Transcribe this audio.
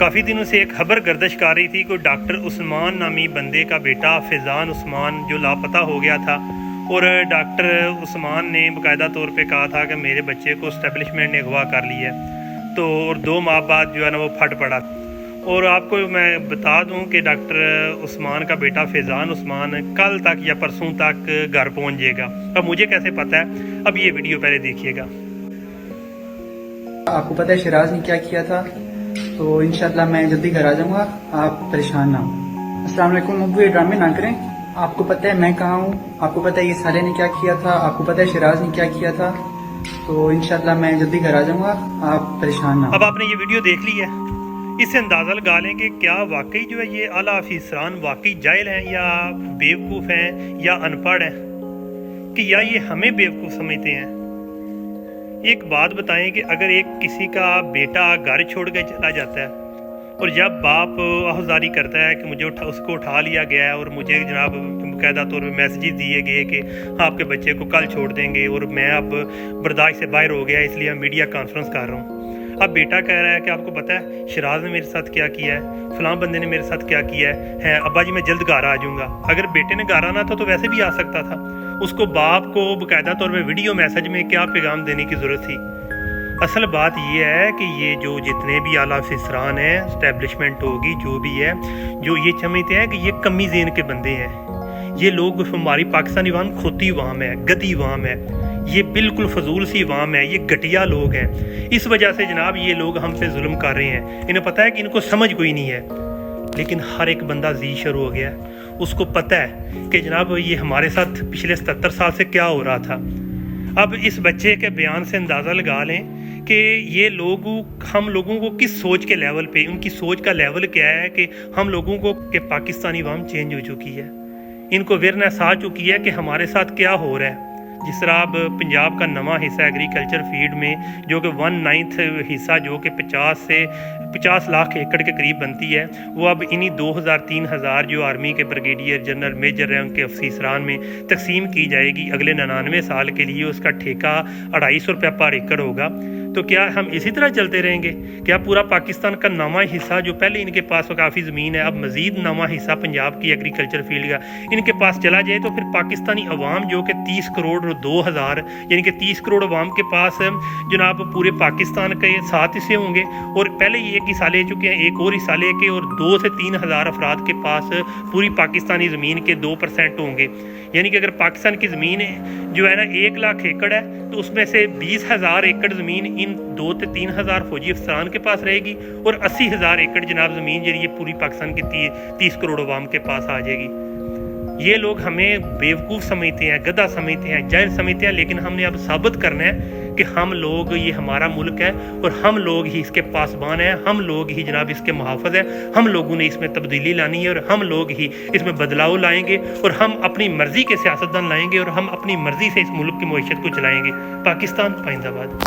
काफ़ी दिनों से एक खबर गर्दिश कर रही थी कि डॉक्टर उस्मान नामी बंदे का बेटा फैज़ान उस्मान जो लापता हो गया था, और डॉक्टर उस्मान ने बाकायदा तौर पे कहा था कि मेरे बच्चे को इस्टेब्लिशमेंट ने अगवा कर लिया है। तो और 2 माह बाद जो है ना वो फट पड़ा। और आपको मैं बता दूं कि डॉक्टर उस्मान का बेटा फैज़ान उस्मान कल तक या परसों तक घर पहुंच जाएगा। अब मुझे कैसे पता है, अब ये वीडियो पहले देखिएगा। आपको पता है शिराज ने क्या किया था, तो इंशाल्लाह मैं जल्दी घर आ जाऊंगा, आप परेशान ना हो। अस्सलाम वालेकुम अब्बू, ये ड्रामे ना करें। आपको पता है मैं कहाँ हूँ, आपको पता है ये साले ने क्या किया था, आपको पता है शिराज ने क्या किया था, तो इंशाल्लाह मैं जल्दी घर आ जाऊंगा, आप परेशान ना हो। अब आपने ये वीडियो देख ली है, इससे अंदाज़ा लगा लें कि क्या वाकई जो है ये आला अफसरान वाकई जाहिल हैं या बेवकूफ़ हैं या अनपढ़ हैं, कि या ये हमें बेवकूफ़ समझते हैं। एक बात बताएं कि अगर एक किसी का बेटा घर छोड़ के चला जाता है और जब बाप आहुजारी करता है कि मुझे उसको उठा लिया गया है और मुझे जनाब बाकायदा तौर पर मैसेजेस दिए गए कि आपके बच्चे को कल छोड़ देंगे और मैं अब बर्दाश्त से बाहर हो गया इसलिए हम मीडिया कॉन्फ्रेंस कर रहा हूँ। अब बेटा कह रहा है कि आपको पता है शिराज ने मेरे साथ क्या किया है, फलां बंदे ने मेरे साथ क्या किया है अब्बा जी मैं जल्द घर आ जाऊँगा। अगर बेटे ने घर आना था तो वैसे भी आ सकता था, उसको बाप को बाकायदा तौर पे वीडियो मैसेज में क्या पैगाम देने की ज़रूरत थी। असल बात ये है कि ये जो जितने भी आला अफसरान हैं, इस्टेब्लिशमेंट होगी जो भी है, जो ये समझते हैं कि ये कमी ज़ेन के बंदे हैं, ये लोग हमारी पाकिस्तानी अवाम खोती अवाम है, गदी अवाम है, ये बिल्कुल फजूल सी अवाम है, ये घटिया लोग हैं। इस वजह से जनाब ये लोग हम पे जुल्म कर रहे हैं। इन्हें पता है कि इनको समझ कोई नहीं है, लेकिन हर एक बंदा जी शुरू हो गया है, उसको पता है कि जनाब ये हमारे साथ पिछले 77 साल से क्या हो रहा था। अब इस बच्चे के बयान से अंदाज़ा लगा लें कि ये लोग हम लोगों को किस सोच के लेवल पे, उनकी सोच का लेवल क्या है कि हम लोगों को कि पाकिस्तानी अवाम चेंज हो चुकी है, इनको अवेयरनेस आ चुकी है कि हमारे साथ क्या हो रहा है। जिस तरह अब पंजाब का नवा हिस्सा एग्रीकल्चर फील्ड में जो कि 1/9 हिस्सा जो कि 50 लाख एकड़ के करीब बनती है, वो अब इन्हीं 2000-3000 जो आर्मी के ब्रिगेडियर जनरल मेजर रैंक के अफसरान में तकसीम की जाएगी। अगले 99 साल के लिए उसका ठेका 250 रुपये पर एकड़ होगा। तो क्या हम इसी तरह चलते रहेंगे? क्या पूरा पाकिस्तान का नवा हिस्सा जो पहले इनके पास काफ़ी ज़मीन है, अब मज़ीद नवा हिस्सा पंजाब की एग्रीकल्चर फील्ड का इनके पास चला जाए, तो फिर पाकिस्तानी अवाम जो कि 30 करोड़ और 2000 यानी कि 30 करोड़ अवाम के पास जनाब पूरे पाकिस्तान के 7 हिस्से होंगे, और पहले ही एक हिस्सा ले चुके हैं, एक और हिस्सा लेके, और 2 से 3 हज़ार अफराद के पास पूरी पाकिस्तानी ज़मीन के 2% होंगे। यानी कि अगर पाकिस्तान की ज़मीन जो है ना 1 लाख एकड़ है, तो उसमें से 20,000 एकड़ ज़मीन इन 2 से 3 हज़ार फौजी अफसरान के पास रहेगी, और 80,000 एकड़ जनाब ज़मीन जो ये पूरी पाकिस्तान की 30 करोड़ अवाम के पास आ जाएगी। ये लोग हमें बेवकूफ़ समझते हैं, गधा समझते हैं, जाहिल समझते हैं, लेकिन हमने अब साबित करना है कि हम लोग, ये हमारा मुल्क है और हम लोग ही इसके पासबान हैं, हम लोग ही जनाब इसके मुहाफ़िज़ हैं। हम लोगों ने इसमें तब्दीली लानी है और हम लोग ही इसमें बदलाव लाएंगे, और हम अपनी मर्ज़ी के सियासतदान लाएंगे, और हम अपनी मर्ज़ी से इस मुल्क की मईशत को चलाएंगे। पाकिस्तान पाइंदाबाद।